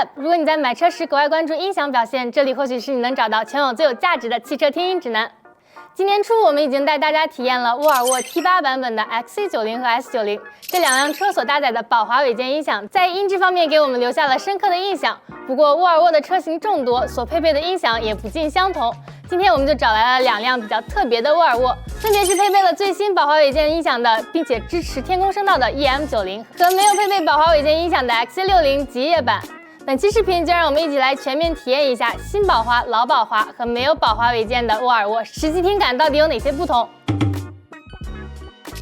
Lab。如果你在买车时格外关注音响表现，这里或许是你能找到全网最有价值的汽车听音指南。今年初，我们已经带大家体验了沃尔沃 T8 版本的 XC90 和 S90， 这两辆车所搭载的宝华韦健音响，在音质方面给我们留下了深刻的印象。不过，沃尔沃的车型众多，所配备的音响也不尽相同。今天我们就找来了两辆比较特别的沃尔沃，分别是配备了最新宝华韦健音响的，并且支持天空声道的 EM90， 和没有配备宝华韦健音响的 XC60 极夜版。本期视频就让我们一起来全面体验一下新宝华、老宝华和没有宝华韦健的沃尔沃实际听感到底有哪些不同。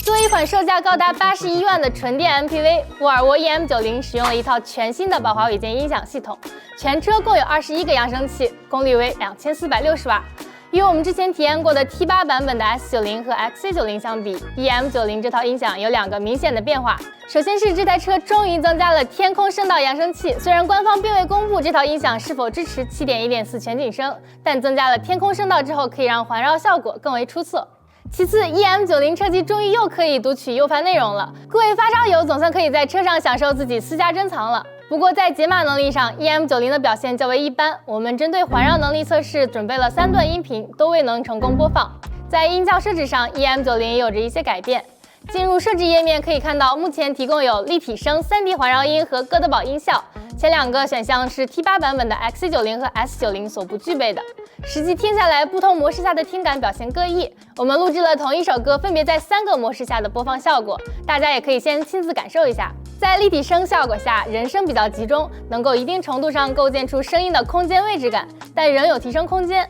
作为一款售价高达81万的纯电 MPV， 沃尔沃 EM90 使用了一套全新的宝华韦健音响系统，全车共有21个扬声器，功率为2460瓦。与我们之前体验过的 T8 版本的 S90 和 XC90 相比， EM90 这套音响有两个明显的变化。首先是这台车终于增加了天空声道扬声器，虽然官方并未公布这套音响是否支持 7.1.4 全景声，但增加了天空声道之后，可以让环绕效果更为出色。其次 ，EM90 车机终于又可以读取 U 盘内容了，各位发烧友总算可以在车上享受自己私家珍藏了。不过在解码能力上 ，EM90 的表现较为一般。我们针对环绕能力测试准备了3段音频，都未能成功播放。在音效设置上 ，EM90 也有着一些改变。进入设置页面可以看到，目前提供有立体声、3D 环绕音和哥德堡音效。前两个选项是 T8 版本的 XC90 和 S90 所不具备的。实际听下来，不同模式下的听感表现各异。我们录制了同一首歌，分别在3个模式下的播放效果，大家也可以先亲自感受一下。在立体声效果下，人声比较集中，能够一定程度上构建出声音的空间位置感，但仍有提升空间。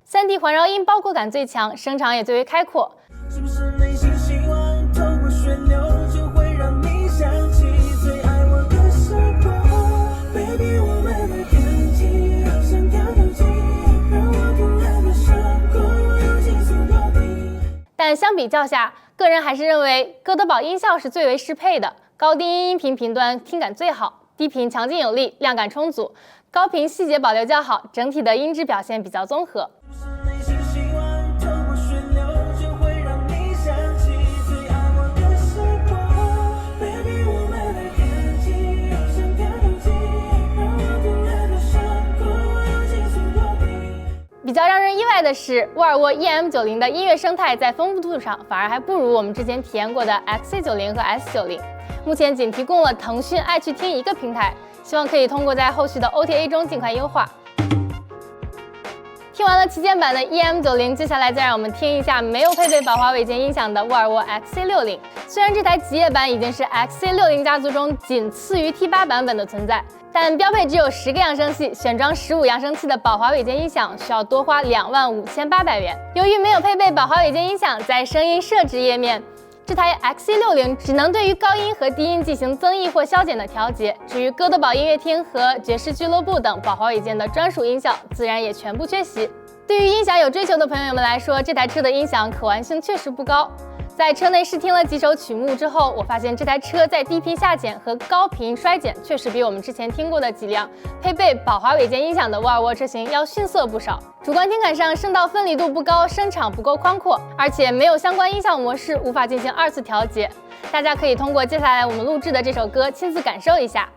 3D 环绕音包裹感最强，声场也最为开阔。是不是内心希望透过旋流就会让你想起最爱我的时光 Baby 我们的天气好像跳跳机，让我突然的伤口又紧缩到底。但相比较下，个人还是认为哥德堡音效是最为适配的，高低音频频段听感最好，低频强劲有力，亮感充足，高频细节保留较好，整体的音质表现比较综合。比较让人意外的是，沃尔沃 EM90 的音乐生态在丰富度上反而还不如我们之前体验过的 XC90 和 S90。目前仅提供了腾讯爱趣听一个平台，希望可以通过在后续的 OTA 中尽快优化。听完了旗舰版的 EM90， 接下来再让我们听一下没有配备宝华韦健音响的沃尔沃 XC60。虽然这台极夜版已经是 XC60 家族中仅次于 T8 版本的存在，但标配只有10个扬声器，选装15扬声器的宝华韦健音响需要多花25800元。由于没有配备宝华韦健音响，在声音设置页面，这台 XC60 只能对于高音和低音进行增益或消减的调节。至于哥德堡音乐厅和爵士俱乐部等宝华韦健的专属音效，自然也全部缺席。对于音响有追求的朋友们来说，这台车的音响可玩性确实不高。在车内试听了几首曲目之后，我发现这台车在低频下减和高频衰减确实比我们之前听过的几辆配备宝华韦健音响的沃尔沃车型要逊色不少。主观听感上，声道分离度不高，声场不够宽阔，而且没有相关音效模式，无法进行2次调节。大家可以通过接下来我们录制的这首歌亲自感受一下。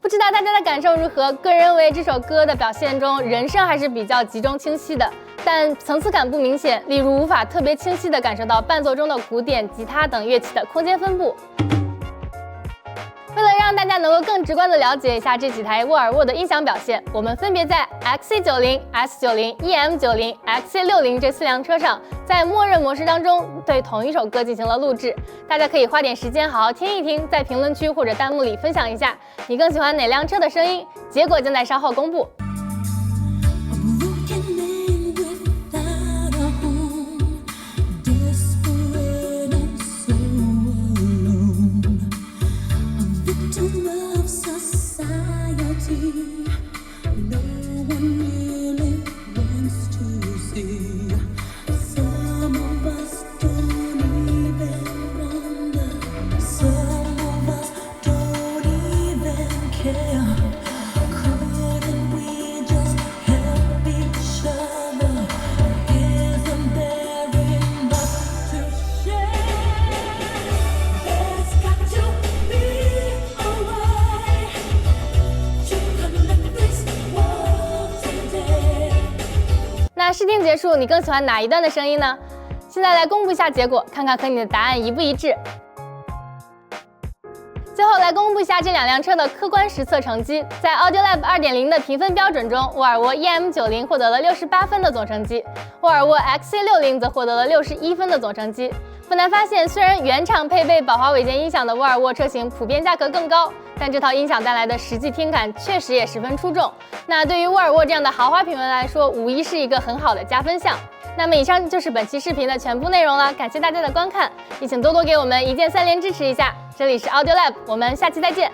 不知道大家的感受如何？个人认为这首歌的表现中，人声还是比较集中清晰的，但层次感不明显，例如无法特别清晰地感受到伴奏中的鼓点、吉他等乐器的空间分布。为了让让大家能够更直观地了解一下这几台沃尔沃的音响表现，我们分别在 XC90、S90、EM90、XC60这4辆车上，在默认模式当中对同一首歌进行了录制。大家可以花点时间好好听一听，在评论区或者弹幕里分享一下你更喜欢哪辆车的声音，结果将在稍后公布。那试听结束，你更喜欢哪一段的声音呢？现在来公布一下结果，看看和你的答案一不一致。最后来公布一下这2辆车的客观实测成绩。在 Audiolab 2.0 的评分标准中，沃尔沃 EM90 获得了68分的总成绩，沃尔沃 XC60 则获得了61分的总成绩。不难发现，虽然原厂配备宝华韦健音响的沃尔沃车型普遍价格更高，但这套音响带来的实际听感确实也十分出众。那对于沃尔沃这样的豪华品牌来说，无疑是一个很好的加分项。那么以上就是本期视频的全部内容了，感谢大家的观看，也请多多给我们一键3连支持一下。这里是 Audiolab， 我们下期再见。